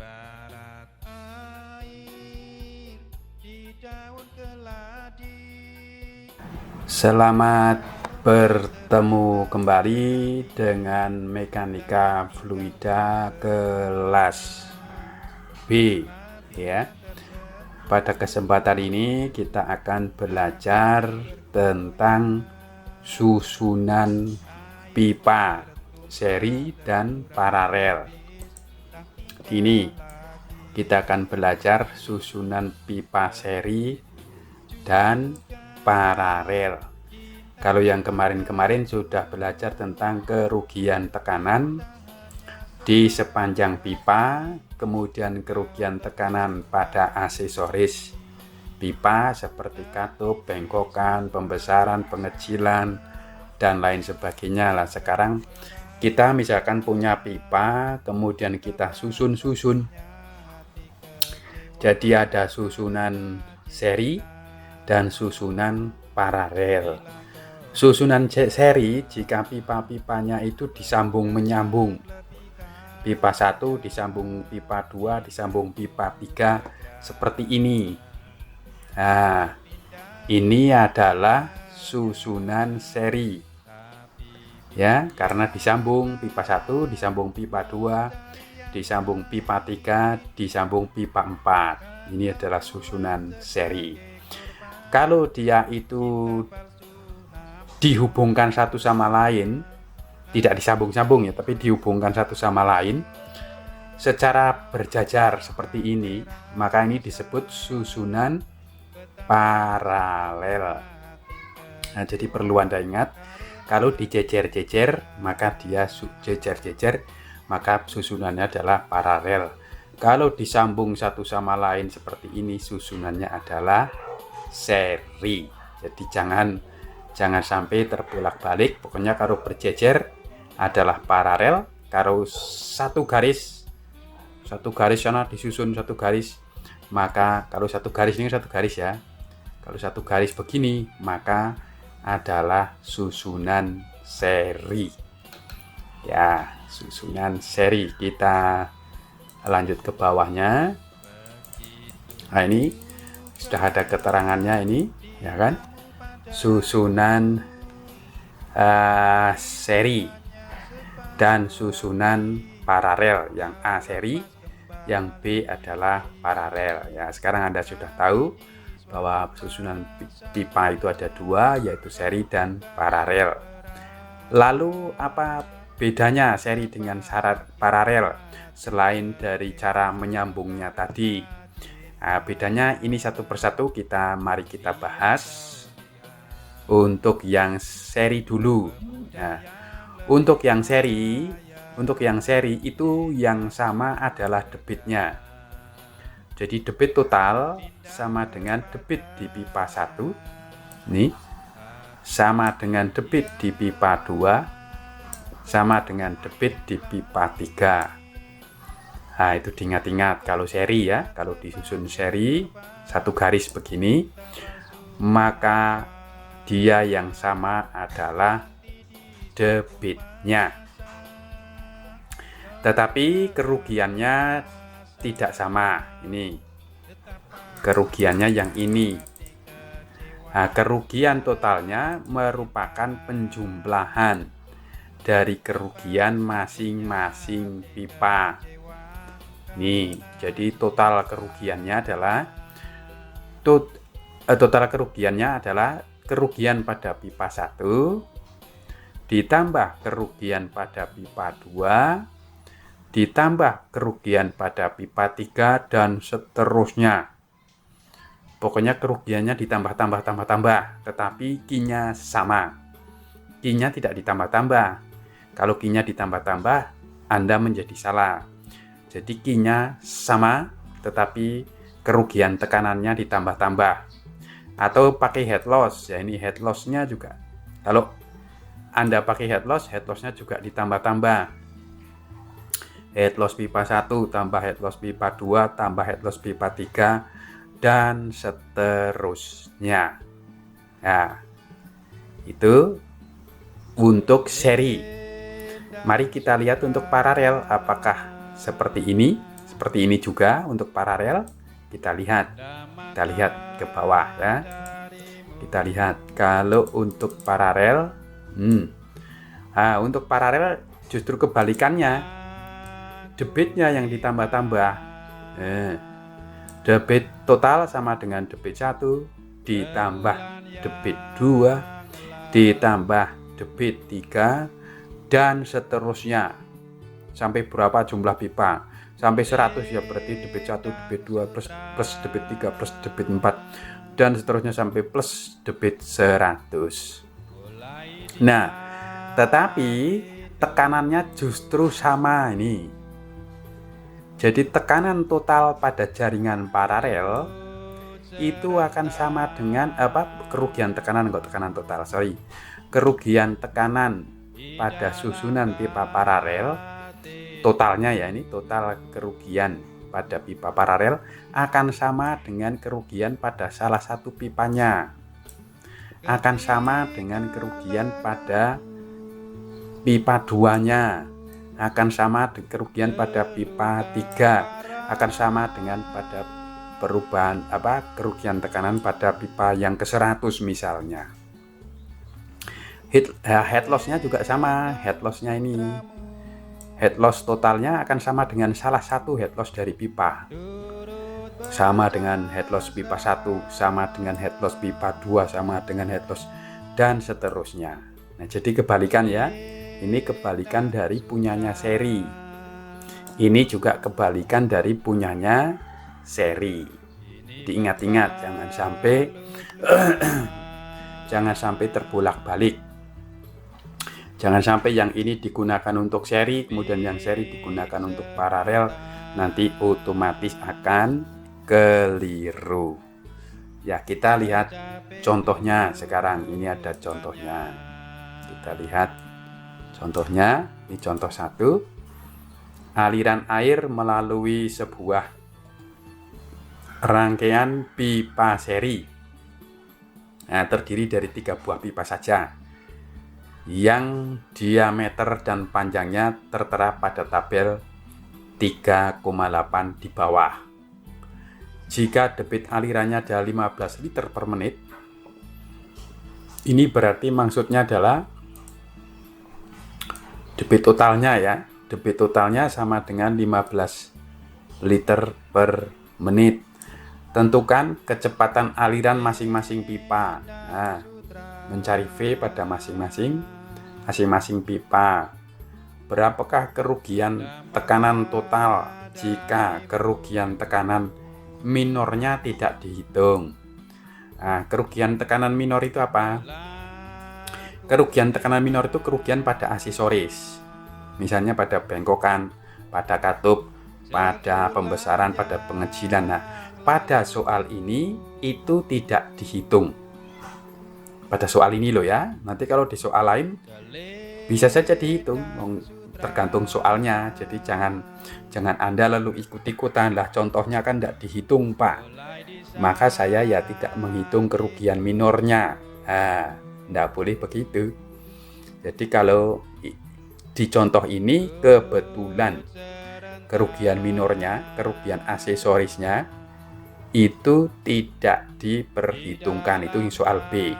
Ibarat air di daun keladi. Selamat bertemu kembali dengan mekanika fluida kelas B ya. Pada kesempatan ini kita akan belajar tentang susunan pipa seri dan paralel. Ini kita akan belajar susunan pipa seri dan paralel. Kalau yang kemarin-kemarin sudah belajar tentang kerugian tekanan di sepanjang pipa, kemudian kerugian tekanan pada aksesoris pipa seperti katup, bengkokan, pembesaran, pengecilan, dan lain sebagainya lah. Sekarang kita misalkan punya pipa, kemudian kita susun. Jadi ada susunan seri dan susunan paralel. Susunan seri jika pipa-pipanya itu disambung menyambung. Pipa 1 disambung pipa 2, disambung pipa 3 seperti ini. Nah, ini adalah susunan seri. Ya, karena disambung pipa 1, disambung pipa 2, disambung pipa 3, disambung pipa 4. Ini adalah susunan seri. Kalau dia itu dihubungkan satu sama lain, tidak disambung-sambung ya, tapi dihubungkan satu sama lain secara berjajar seperti ini, maka ini disebut susunan paralel. Nah, jadi perlu Anda ingat, kalau dijejer-jejer maka dia jejer-jejer, maka susunannya adalah paralel. Kalau disambung satu sama lain seperti ini, susunannya adalah seri. Jadi jangan sampai terbolak-balik. Pokoknya kalau berjejer adalah paralel. Kalau satu garis sana disusun satu garis, maka kalau satu garis ini satu garis ya. Kalau satu garis begini, maka adalah susunan seri. Ya, susunan seri. Kita lanjut ke bawahnya. Nah, ini sudah ada keterangannya ini, ya kan? Susunan seri dan susunan paralel. Yang A seri, yang B adalah paralel. Ya, sekarang Anda sudah tahu bahwa susunan pipa itu ada dua, yaitu seri dan paralel. Lalu apa bedanya seri dengan syarat paralel selain dari cara menyambungnya tadi? Nah, bedanya ini satu persatu mari kita bahas. Untuk yang seri dulu. Nah, untuk yang seri itu yang sama adalah debitnya. Jadi debit total sama dengan debit di pipa 1 ini, sama dengan debit di pipa 2, sama dengan debit di pipa 3. Nah, itu diingat-ingat kalau seri ya. Kalau disusun seri satu garis begini, maka dia yang sama adalah debitnya. Tetapi kerugiannya tidak sama. Ini kerugiannya yang ini. Nah, kerugian totalnya merupakan penjumlahan dari kerugian masing-masing pipa. Nih, jadi total kerugiannya adalah kerugian pada pipa 1 ditambah kerugian pada pipa 2 ditambah kerugian pada pipa 3 dan seterusnya. Pokoknya kerugiannya ditambah, tetapi Q-nya sama. Q-nya tidak ditambah-tambah. Kalau Q-nya ditambah-tambah, Anda menjadi salah. Jadi Q-nya sama, tetapi kerugian tekanannya ditambah-tambah. Atau pakai head loss, ya ini head loss-nya juga. Kalau Anda pakai head loss-nya juga ditambah-tambah. Head loss pipa 1 tambah head loss pipa 2 tambah head loss pipa 3 dan seterusnya. Nah, itu untuk seri. Mari kita lihat untuk paralel apakah seperti ini. seperti ini juga untuk paralel. Kita lihat ke bawah ya. Kita lihat kalau untuk paralel, untuk paralel justru kebalikannya, debitnya yang ditambah-tambah. Debit total sama dengan debit 1 ditambah debit 2 ditambah debit 3 dan seterusnya sampai berapa jumlah pipa, sampai 100 ya, berarti debit 1 debit 2 plus debit 3 plus debit 4 dan seterusnya sampai plus debit 100. Nah, tetapi tekanannya justru sama ini. Jadi tekanan total pada jaringan paralel itu akan sama dengan kerugian tekanan kerugian tekanan pada susunan pipa paralel totalnya ya, ini total kerugian pada pipa paralel akan sama dengan kerugian pada salah satu pipanya, akan sama dengan kerugian pada pipa 2-nya, akan sama dengan kerugian pada pipa 3, akan sama dengan pada perubahan kerugian tekanan pada pipa yang ke-100 misalnya. Head loss-nya juga sama, head loss-nya ini, head loss totalnya akan sama dengan salah satu head loss dari pipa, sama dengan head loss pipa 1, sama dengan head loss pipa 2, sama dengan head loss dan seterusnya. Nah, jadi kebalikan ya. Ini kebalikan dari punyanya seri. Ini juga kebalikan dari punyanya seri. Diingat-ingat, jangan sampai terbolak-balik. Jangan sampai yang ini digunakan untuk seri, kemudian yang seri digunakan untuk paralel, nanti otomatis akan keliru. Ya, kita lihat contohnya sekarang. Ini ada contohnya. Kita lihat contohnya. Ini contoh 1. Aliran air melalui sebuah rangkaian pipa seri. Nah, terdiri dari 3 buah pipa saja, yang diameter dan panjangnya tertera pada tabel 3,8 di bawah. Jika debit alirannya adalah 15 liter per menit, ini berarti maksudnya adalah debit totalnya ya. Debit totalnya sama dengan 15 liter per menit. Tentukan kecepatan aliran masing-masing pipa. Nah, mencari V pada masing-masing pipa. Berapakah kerugian tekanan total jika kerugian tekanan minornya tidak dihitung? Nah, kerugian tekanan minor itu apa? Kerugian tekanan minor itu kerugian pada aksesoris, misalnya pada bengkokan, pada katup, pada pembesaran, pada pengecilan. Nah, pada soal ini itu tidak dihitung. Pada soal ini loh ya. Nanti kalau di soal lain bisa saja dihitung, tergantung soalnya. Jadi jangan Anda lalu ikut-ikutan lah, contohnya kan tidak dihitung Pak, maka saya ya tidak menghitung kerugian minornya. Tidak boleh begitu. Jadi kalau di contoh ini kebetulan kerugian minornya, kerugian aksesorisnya itu tidak diperhitungkan, itu yang soal B.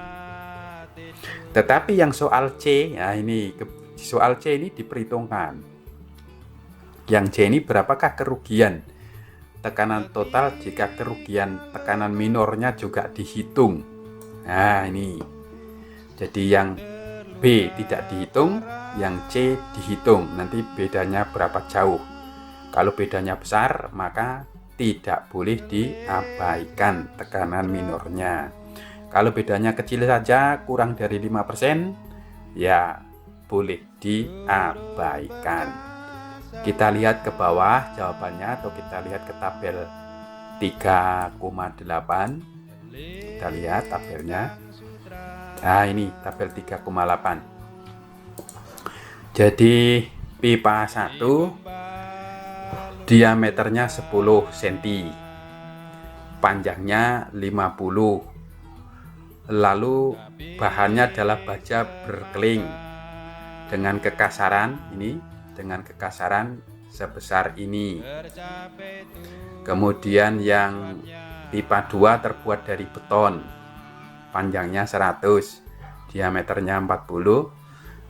Tetapi yang soal C, nah ini soal C ini diperhitungkan. Yang C ini berapakah kerugian tekanan total jika kerugian tekanan minornya juga dihitung. Nah ini, jadi yang B tidak dihitung, yang C dihitung. Nanti bedanya berapa jauh. Kalau bedanya besar, maka tidak boleh diabaikan tekanan minornya. Kalau bedanya kecil saja, kurang dari 5%, ya boleh diabaikan. Kita lihat ke bawah jawabannya, atau kita lihat ke tabel 3,8. Kita lihat tabelnya. Nah, ini tabel 3,8. Jadi pipa 1 diameternya 10 cm, panjangnya 50, lalu bahannya adalah baja berkeling dengan kekasaran 1 sebesar ini. Kemudian yang pipa 2 terbuat dari beton, panjangnya 100, diameternya 40.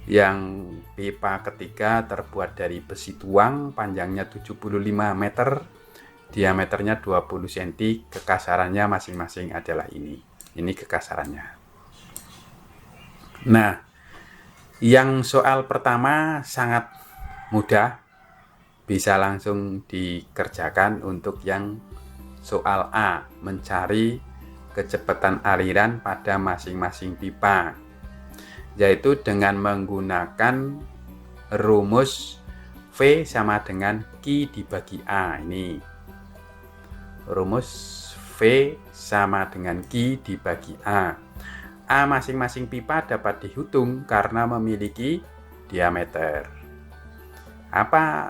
Yang pipa ketiga terbuat dari besi tuang, panjangnya 75 meter, diameternya 20 cm. Kekasarannya masing-masing adalah ini. Ini kekasarannya. Nah, yang soal pertama sangat mudah, bisa langsung dikerjakan. Untuk yang soal A, mencari kecepatan aliran pada masing-masing pipa, yaitu dengan menggunakan rumus V sama dengan Q dibagi A. Ini rumus V sama dengan Q dibagi A. A masing-masing pipa dapat dihitung karena memiliki diameter. Apa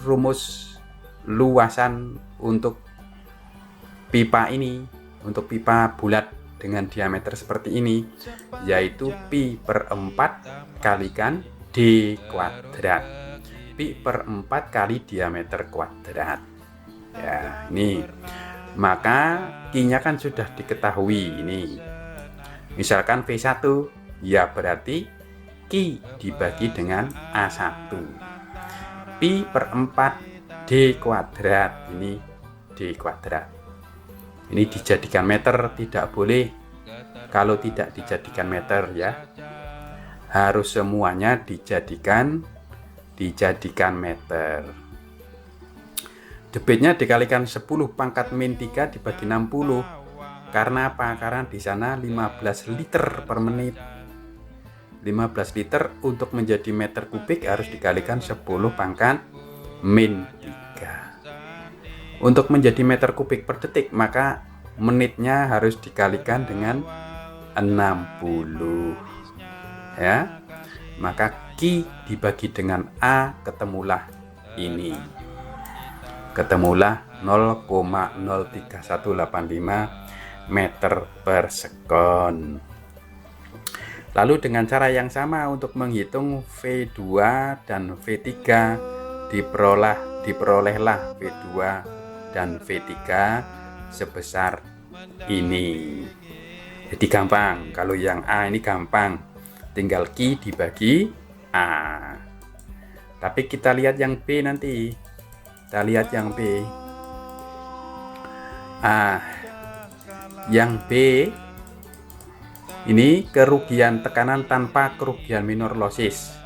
rumus luasan untuk pipa ini, untuk pipa bulat dengan diameter seperti ini, yaitu pi per 4 kalikan d kuadrat. Pi per 4 kali diameter kuadrat. Ya, ini. Maka Q-nya kan sudah diketahui ini. Misalkan V1, ya berarti Q dibagi dengan A1. Pi per 4 d kuadrat, ini d kuadrat. Ini dijadikan meter, tidak boleh kalau tidak dijadikan meter ya. Harus semuanya dijadikan meter. Debitnya dikalikan 10 pangkat min 3 dibagi 60. Karena apa? Karena di sana 15 liter per menit. 15 liter untuk menjadi meter kubik harus dikalikan 10 pangkat min 3. Untuk menjadi meter kubik per detik, maka menitnya harus dikalikan dengan 60 ya. Maka Q dibagi dengan A, ketemulah ini. Ketemulah 0,03185 meter per sekon. Lalu dengan cara yang sama untuk menghitung V2 dan V3, diperolehlah V2 dan V3 sebesar ini. Jadi gampang. Kalau yang A ini gampang, tinggal Q dibagi A. Tapi kita lihat yang B nanti. Kita lihat yang B. Yang B ini kerugian tekanan tanpa kerugian minor losses,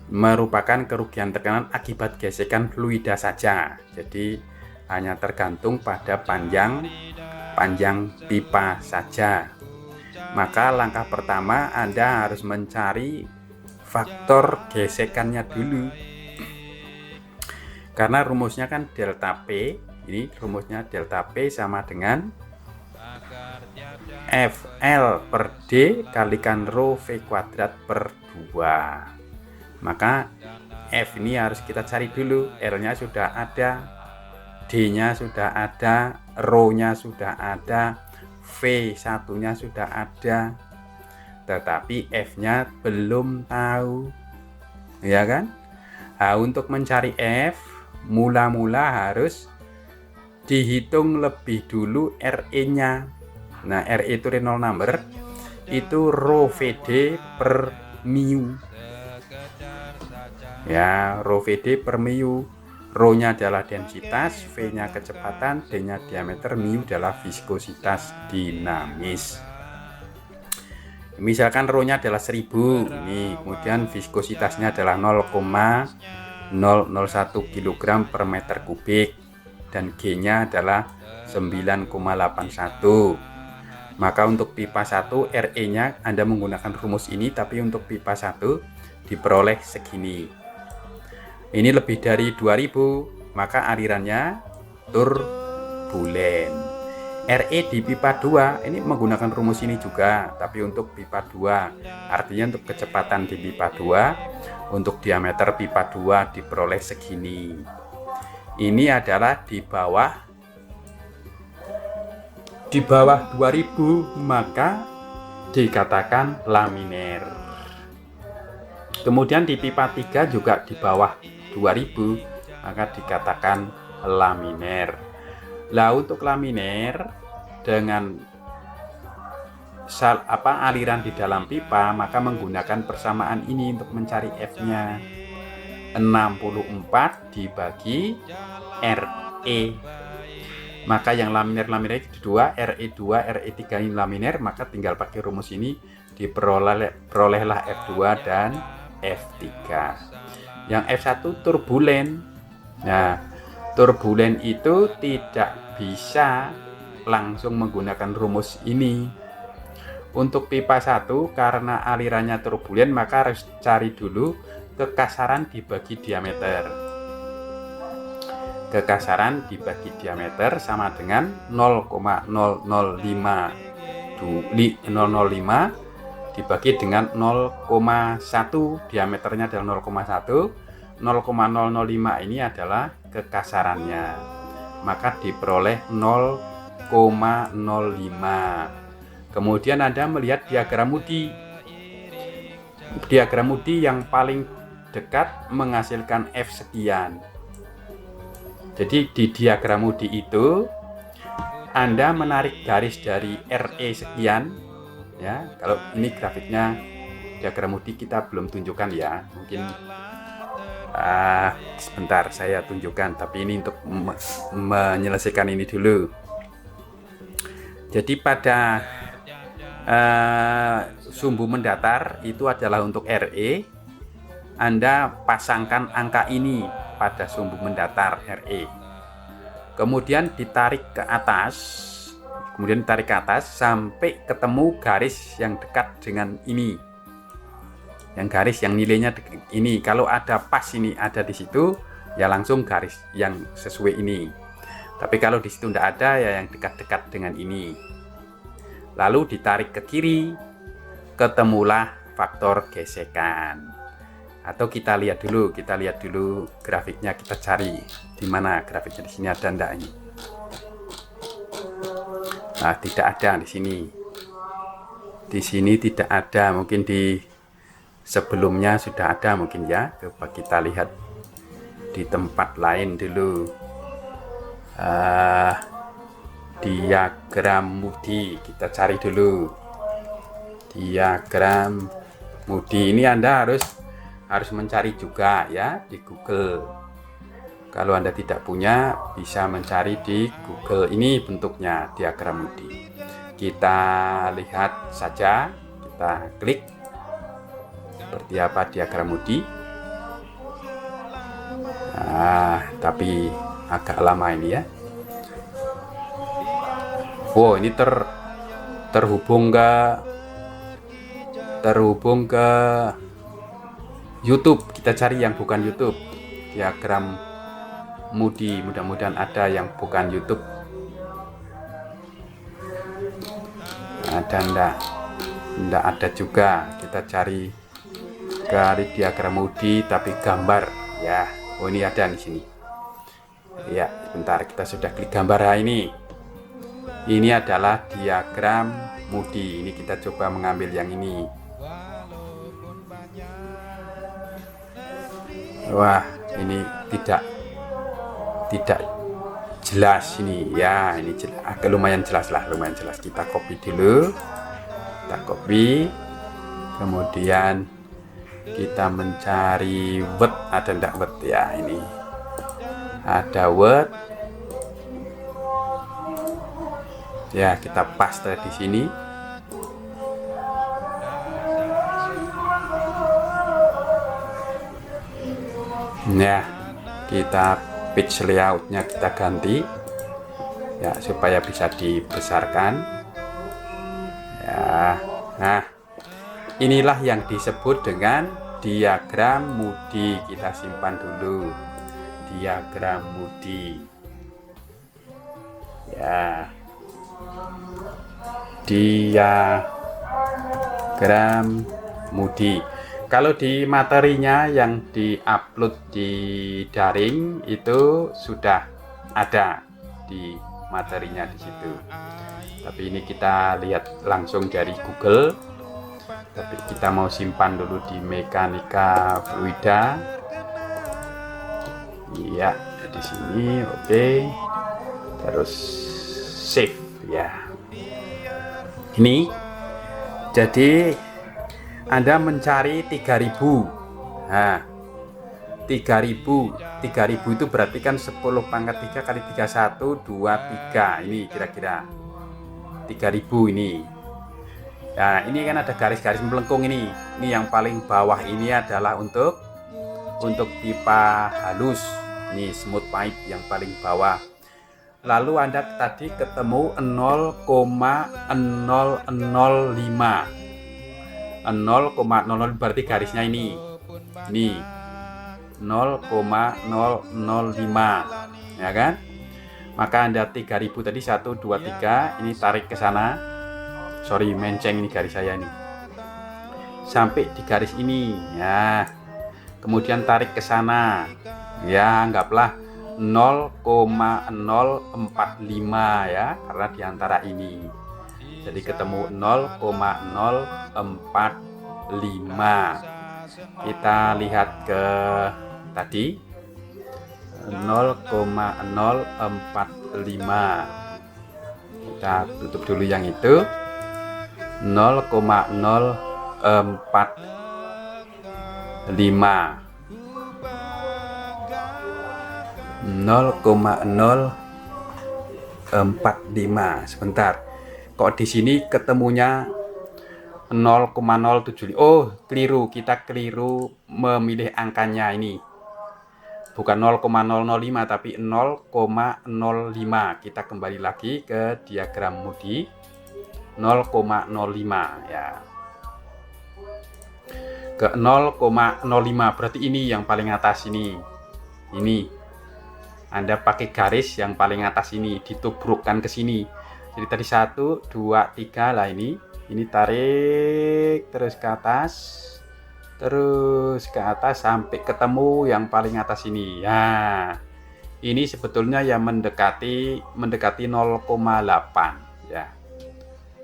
merupakan kerugian tekanan akibat gesekan fluida saja. Jadi hanya tergantung pada panjang pipa saja. Maka langkah pertama Anda harus mencari faktor gesekannya dulu. Karena rumusnya kan delta P. Ini rumusnya delta P sama dengan FL per D kalikan rho V kuadrat per 2. Maka F ini harus kita cari dulu. L-nya sudah ada, D-nya sudah ada, rho-nya sudah ada, V1-nya sudah ada, tetapi F-nya belum tahu, ya kan? Nah, untuk mencari F, mula-mula harus dihitung lebih dulu RE-nya. Nah, RE itu Reynolds number, itu rho VD per mu. Ya, rho VD per mu. Rho-nya adalah densitas, V-nya kecepatan, D-nya diameter, mu adalah viskositas dinamis. Misalkan rho-nya adalah 1000, ini kemudian viskositasnya adalah 0,001 kg per meter kubik dan G-nya adalah 9,81. Maka untuk pipa 1 RE-nya Anda menggunakan rumus ini, tapi untuk pipa 1 diperoleh segini. Ini lebih dari 2000, maka alirannya turbulen. RE di pipa 2 ini menggunakan rumus ini juga, tapi untuk pipa 2. Artinya untuk kecepatan di pipa 2, untuk diameter pipa 2 diperoleh segini. Ini adalah di bawah 2000, maka dikatakan laminer. Kemudian di pipa 3 juga di bawah 2000, maka dikatakan laminer. Lah untuk laminer dengan aliran di dalam pipa, maka menggunakan persamaan ini untuk mencari F-nya. 64 dibagi RE. Maka yang laminer itu 2, RE2, RE3 ini laminer, maka tinggal pakai rumus ini diperolehlah F2 dan F3. Yang F1 turbulen. Nah, turbulen itu tidak bisa langsung menggunakan rumus ini. Untuk pipa 1 karena alirannya turbulen, maka harus cari dulu kekasaran dibagi diameter. Kekasaran dibagi diameter sama dengan 0,005 dibagi dengan 0,1, diameternya adalah 0,1. 0,005 ini adalah kekasarannya, maka diperoleh 0,05. Kemudian Anda melihat diagram Moody. Diagram Moody yang paling dekat menghasilkan F sekian. Jadi di diagram Moody itu Anda menarik garis dari RE sekian, ya. Kalau ini grafiknya diagram Moody kita belum tunjukkan ya, mungkin sebentar saya tunjukkan, tapi ini untuk menyelesaikan ini dulu. Jadi pada sumbu mendatar itu adalah untuk RE, Anda pasangkan angka ini pada sumbu mendatar RE, kemudian ditarik ke atas, sampai ketemu garis yang dekat dengan ini, yang garis yang nilainya ini. Kalau ada pas ini ada di situ, ya langsung garis yang sesuai ini. Tapi kalau di situ tidak ada, ya yang dekat-dekat dengan ini. Lalu ditarik ke kiri, ketemulah faktor gesekan. Atau kita lihat dulu grafiknya, kita cari di mana grafiknya, di sini ada enggak ini? Nah, tidak ada di sini. Di sini tidak ada, mungkin di sebelumnya sudah ada mungkin ya. Coba kita lihat di tempat lain dulu. Diagram Moody kita cari dulu. Diagram Moody ini Anda harus mencari juga ya di Google. Kalau Anda tidak punya, bisa mencari di Google. Ini bentuknya diagram Moody. Kita lihat saja, kita klik seperti apa diagram Moody. Nah, tapi agak lama ini ya. Wow, ini terhubung ke YouTube. Kita cari yang bukan YouTube, diagram Moody. Mudah-mudahan ada yang bukan YouTube. Ada enggak ada juga. Kita cari diagram Moody tapi gambar ya. Oh, ini ada di sini ya. Sebentar, kita sudah klik gambar ini. Ini adalah diagram Moody. Ini kita coba mengambil yang ini. Wah, ini tidak jelas ini ya. Ini jelas, agak lumayan jelas. Kita copy dulu. Kita copy. Kemudian kita mencari word. Ada enggak word ya? Ini ada word. Ya, kita paste di sini. Nah, kita page layoutnya kita ganti ya supaya bisa dibesarkan ya. Nah, inilah yang disebut dengan diagram Moody. Kita simpan dulu diagram Moody ya. Diagram Moody. Kalau di materinya yang diupload di daring itu sudah ada di materinya di situ. Tapi ini kita lihat langsung dari Google. Tapi kita mau simpan dulu di mekanika fluida. Iya, di sini oke. Terus save ya. Ini jadi Anda mencari 3000. Nah, 3000 itu berarti kan 10 pangkat 3 kali 3 1 2 3. Ini kira-kira 3000 ini. Nah, ini kan ada garis-garis melengkung ini. Ini yang paling bawah ini adalah untuk pipa halus. Ini smooth pipe yang paling bawah. Lalu Anda tadi ketemu 0,005. 0,00 berarti garisnya ini 0,005 ya kan. Maka Anda 3000 tadi 1 2 3 ini tarik ke sana. Sorry, menceng ini garis saya ini. Sampai di garis ini ya. Kemudian tarik ke sana. Ya, anggaplah 0,045 ya, karena diantara ini. Jadi ketemu 0,045. Kita lihat ke tadi 0,045. Kita tutup dulu yang itu. 0,045. 0,045. Sebentar. Kok di sini ketemunya 0,075? Oh, keliru. Kita keliru memilih angkanya ini. Bukan 0,005 tapi 0,05. Kita kembali lagi ke diagram Moody. 0,05 ya. Ke 0,05 berarti ini yang paling atas ini. Ini Anda pakai garis yang paling atas ini, ditubrukkan ke sini. Jadi tadi 1 2 3 lah ini tarik terus ke atas sampai ketemu yang paling atas ini. Ya, ini sebetulnya yang mendekati 0,8 ya.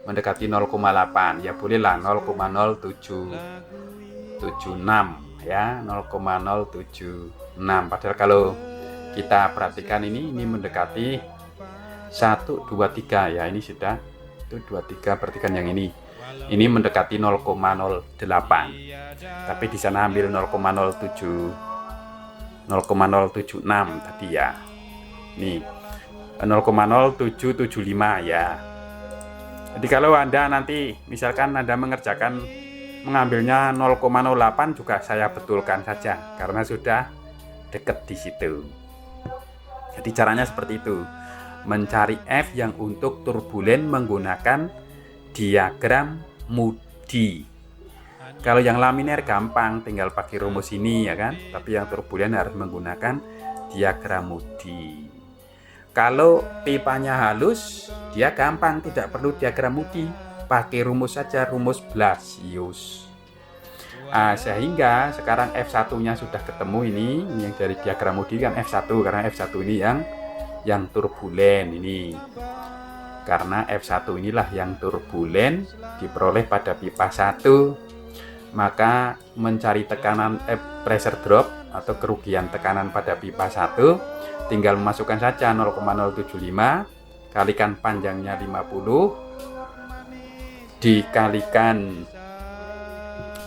Mendekati 0,8 ya, bolehlah 0,0776 ya, 0,076. Padahal kalau kita perhatikan ini mendekati 1 2 3 ya. Ini sudah 1 2 3, perhatikan yang ini mendekati 0,08. Tapi di sana ambil 0,076 tadi ya. Nih 0,0775 ya. Jadi kalau Anda nanti misalkan Anda mengambilnya 0,08 juga saya betulkan saja karena sudah dekat di situ. Jadi caranya seperti itu. Mencari F yang untuk turbulen menggunakan diagram Moody. Kalau yang laminar gampang, tinggal pakai rumus ini ya kan. Tapi yang turbulen harus menggunakan diagram Moody. Kalau pipanya halus, dia gampang, tidak perlu diagram Moody. Pakai rumus saja, rumus Blasius. Sehingga sekarang F1-nya sudah ketemu ini yang dari diagram Moody kan F1, karena F1 ini yang turbulen ini. Karena F1 inilah yang turbulen diperoleh pada pipa 1, maka mencari tekanan pressure drop atau kerugian tekanan pada pipa 1 tinggal memasukkan saja 0,075 kalikan panjangnya 50 dikalikan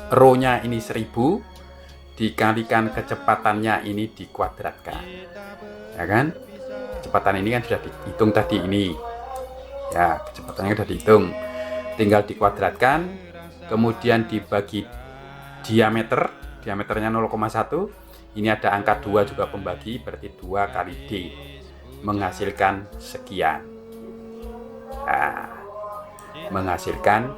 rho-nya ini 1000 dikalikan kecepatannya ini dikuadratkan, ya kan? Kecepatan ini kan sudah dihitung tadi ini ya, kecepatannya sudah dihitung, tinggal dikuadratkan, kemudian dibagi diameternya 0,1. ini ada angka 2 juga pembagi, berarti 2 kali D menghasilkan sekian. Nah, menghasilkan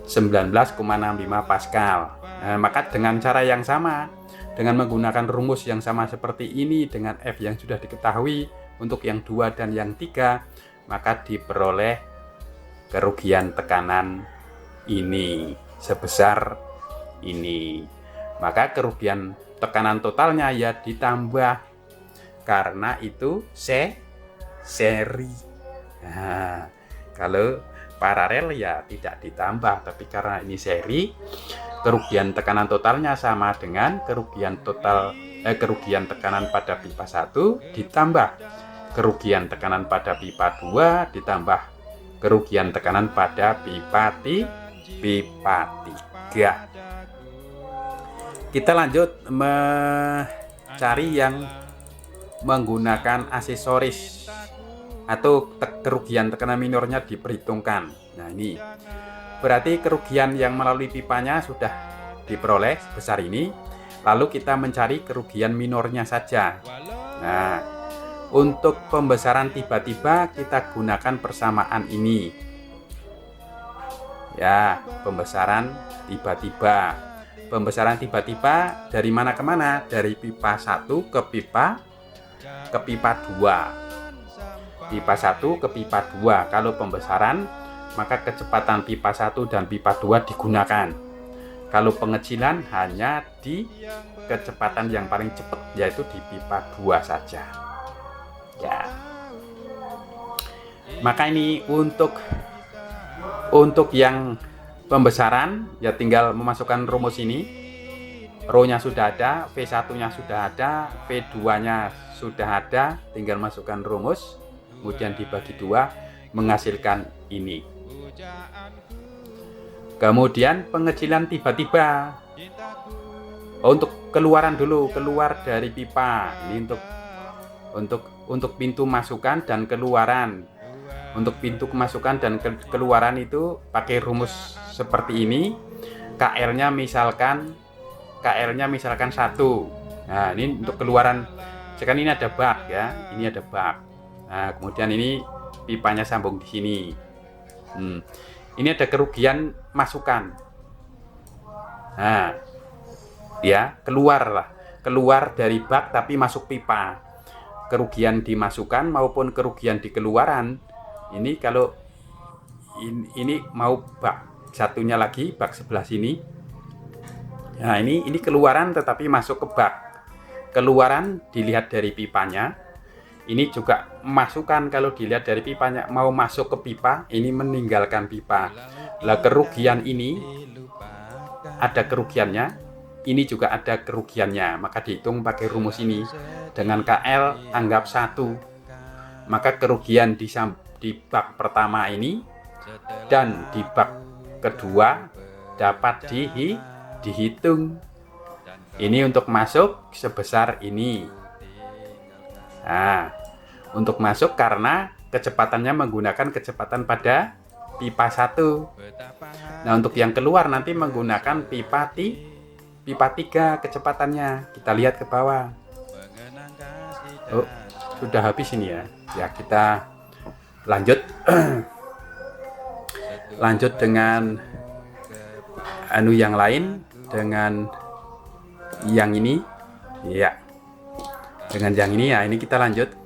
19,65 Pascal. Nah, maka dengan cara yang sama, dengan menggunakan rumus yang sama seperti ini, dengan F yang sudah diketahui untuk yang 2 dan yang 3, maka diperoleh kerugian tekanan ini sebesar ini. Maka kerugian tekanan totalnya ya ditambah, karena itu seri. Nah, kalau paralel ya tidak ditambah, tapi karena ini seri kerugian tekanan totalnya sama dengan kerugian tekanan pada pipa 1 ditambah kerugian tekanan pada pipa 2 ditambah kerugian tekanan pada pipa 3. Kita lanjut mencari yang menggunakan aksesoris atau kerugian tekanan minornya diperhitungkan. Nah, ini berarti kerugian yang melalui pipanya sudah diperoleh sebesar ini, lalu kita mencari kerugian minornya saja. Nah, untuk pembesaran tiba-tiba kita gunakan persamaan ini. Ya, pembesaran tiba-tiba. Pembesaran tiba-tiba dari mana ke mana? Dari pipa 1 ke pipa 2. Pipa 1 ke pipa 2. Kalau pembesaran, maka kecepatan pipa 1 dan pipa 2 digunakan. Kalau pengecilan hanya di kecepatan yang paling cepat, yaitu di pipa 2 saja. Ya. Maka ini untuk yang pembesaran ya tinggal memasukkan rumus ini. Rho-nya sudah ada, V1-nya sudah ada, V2-nya sudah ada, tinggal masukkan rumus, kemudian dibagi 2 menghasilkan ini. Kemudian pengecilan tiba-tiba. Untuk keluaran dulu, keluar dari pipa. Ini untuk pintu masukan dan keluaran. Untuk pintu kemasukan dan keluaran itu pakai rumus seperti ini. KL-nya misalkan 1. Nah, ini untuk keluaran. Sekarang ini ada bak ya. Ini ada bak. Nah, kemudian ini pipanya sambung di sini. Ini ada kerugian masukan. Nah, ya, keluar dari bak tapi masuk pipa. Kerugian dimasukkan maupun kerugian di keluaran. Ini kalau ini mau bak satunya lagi, bak sebelah sini. Nah, ini keluaran tetapi masuk ke bak. Keluaran dilihat dari pipanya. Ini juga masukan kalau dilihat dari pipanya, mau masuk ke pipa, ini meninggalkan pipa. Lah kerugian ini ada kerugiannya, ini juga ada kerugiannya, maka dihitung pakai rumus ini. Dengan KL anggap 1. Maka kerugian di bak pertama ini dan di bak kedua dapat dihitung. Ini untuk masuk sebesar ini. Nah, untuk masuk karena kecepatannya menggunakan kecepatan pada pipa 1. Nah, untuk yang keluar nanti menggunakan pipa 3 kecepatannya. Kita lihat ke bawah. Oh, sudah habis ini ya. Ya, kita lanjut. Lanjut dengan yang lain, dengan yang ini. Ya. Dengan yang ini ya, ini kita lanjut.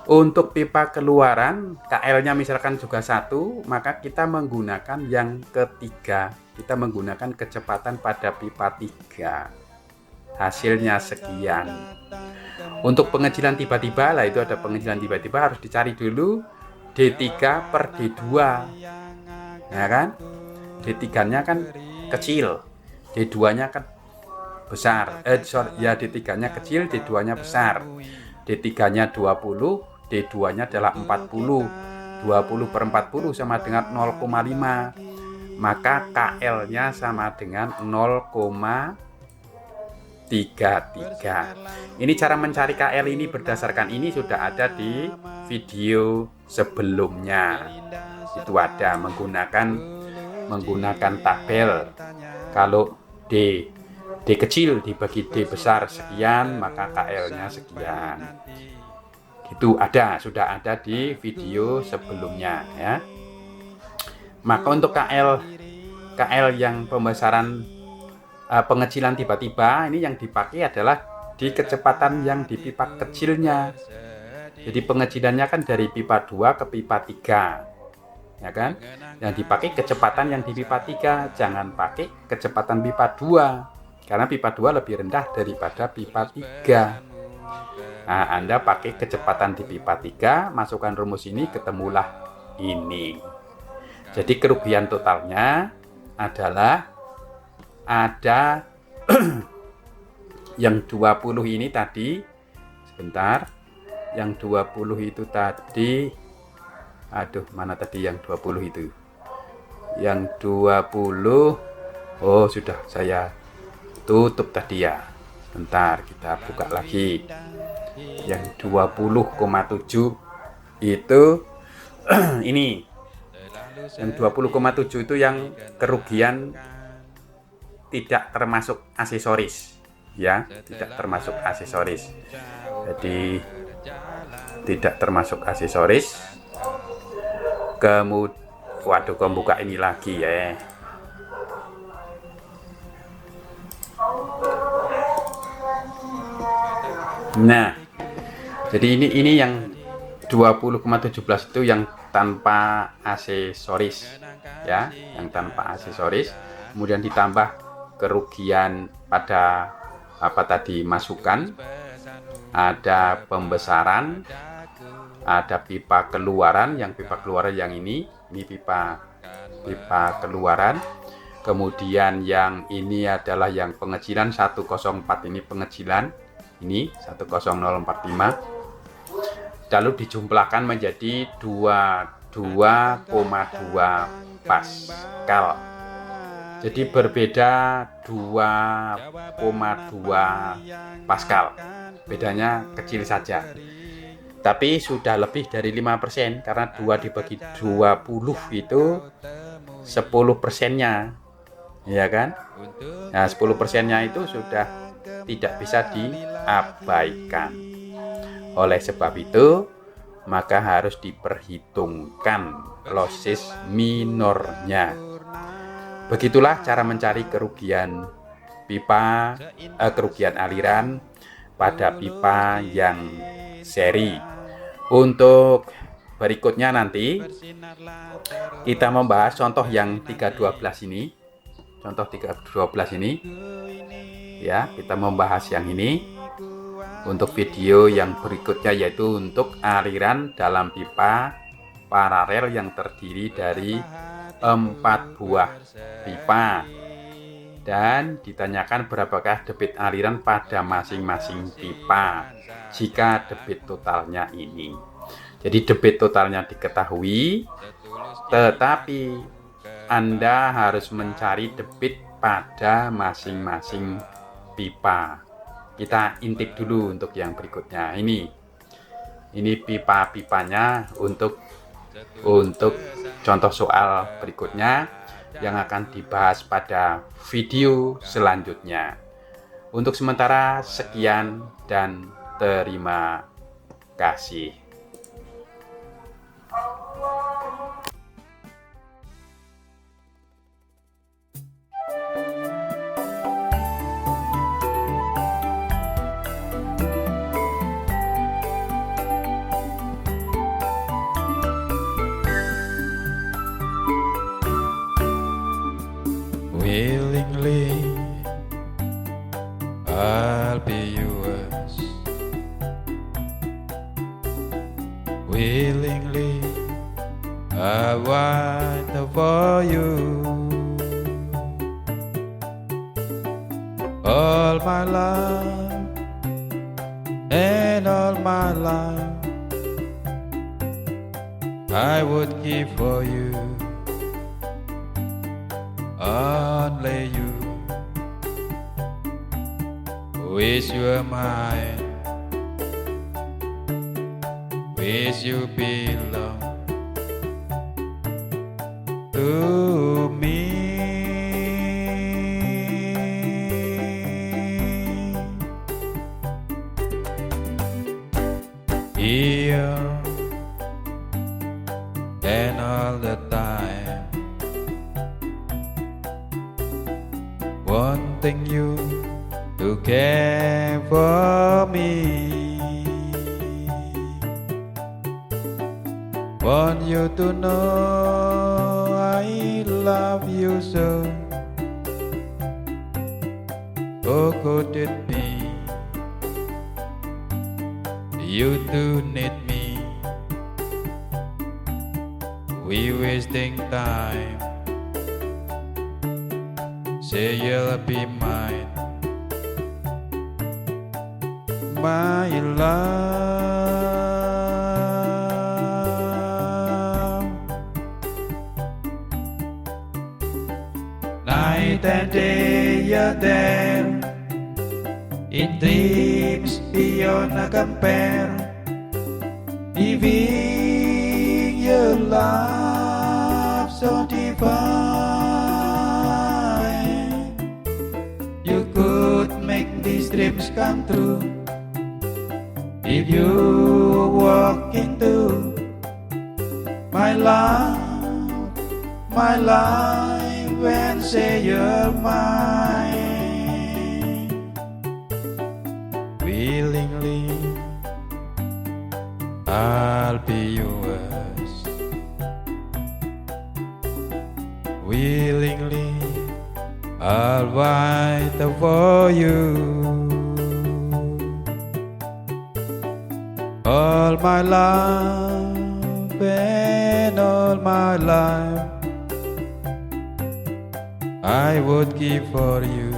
Untuk pipa keluaran, KL-nya misalkan juga 1, maka kita menggunakan yang ketiga. Kita menggunakan kecepatan pada pipa 3. Hasilnya sekian. Untuk pengecilan tiba-tiba, lah itu ada pengecilan tiba-tiba, harus dicari dulu D3 per D2. Ya kan? D3-nya kan kecil, D2-nya kan besar. D3-nya kecil, D2-nya besar. D3-nya 20, D2-nya adalah 40. 20 per 40 sama dengan 0,5. Maka KL-nya sama dengan 0,33. Ini cara mencari KL ini berdasarkan ini sudah ada di video sebelumnya. Itu ada menggunakan tabel. Kalau D kecil dibagi D besar sekian, maka KL-nya sekian. Itu sudah ada di video sebelumnya ya. Maka untuk KL yang pembesaran pengecilan tiba-tiba, ini yang dipakai adalah di kecepatan yang di pipa kecilnya. Jadi pengecilannya kan dari pipa 2 ke pipa 3. Ya kan? Yang dipakai kecepatan yang di pipa 3, jangan pakai kecepatan pipa 2. Karena pipa 2 lebih rendah daripada pipa 3. Nah, Anda pakai kecepatan di pipa 3, masukkan rumus ini, ketemulah ini. Jadi kerugian totalnya adalah ada yang 20 ini tadi, sebentar, yang 20 itu tadi, aduh mana tadi yang 20 itu, yang 20, oh sudah saya tutup tadi ya, bentar kita buka lagi. Yang 20,7 itu ini, yang 20,7 itu yang kerugian tidak termasuk aksesoris ya, tidak termasuk aksesoris. Jadi tidak termasuk aksesoris. Kemudian waduh, kok buka ini lagi ya. Nah, jadi ini yang 20,17 itu yang tanpa aksesoris ya, yang tanpa aksesoris. Kemudian ditambah kerugian pada apa tadi, masukan, ada pembesaran, ada pipa keluaran. Yang pipa keluaran yang ini pipa keluaran. Kemudian yang ini adalah yang pengecilan 104, ini pengecilan, ini 10045, lalu dijumlahkan menjadi 22,2 Pascal. Jadi berbeda 2,2 Pascal, bedanya kecil saja, tapi sudah lebih dari 5%, karena 2 dibagi 20 itu 10%-nya, ya kan? Nah, 10%-nya itu sudah tidak bisa diabaikan. Oleh sebab itu, maka harus diperhitungkan losses minornya. Begitulah cara mencari kerugian pipa, kerugian aliran pada pipa yang seri. Untuk berikutnya nanti kita membahas contoh yang 312 ini. Contoh 312 ini ya, kita membahas yang ini untuk video yang berikutnya, yaitu untuk aliran dalam pipa paralel yang terdiri dari 4 buah pipa, dan ditanyakan berapakah debit aliran pada masing-masing pipa jika debit totalnya ini. Jadi debit totalnya diketahui, tetapi Anda harus mencari debit pada masing-masing pipa. Kita intip dulu untuk yang berikutnya. Ini pipa-pipanya untuk contoh soal berikutnya yang akan dibahas pada video selanjutnya. Untuk sementara sekian dan terima kasih. Willingly, I'll be yours. Willingly, I want for you. All my life and all my life, I would give for you. Only you, wish you were mine, wish you belong to me. Here and all the time, wanting you to care for me, want you to know I love you so. Oh, could it be you do need me? We wasting time say you'll be mine, my love. Night and day you're there, in dreams beyond a compare, giving your love so divine. You could make these dreams come true if you walk into my life, and say you're mine. Willingly I'll be yours, willingly I'll fight for you. All my life and all my life I would give for you,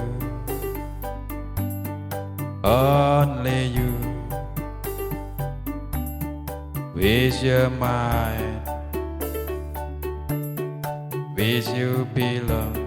only you. Wish you're mine, wish you belong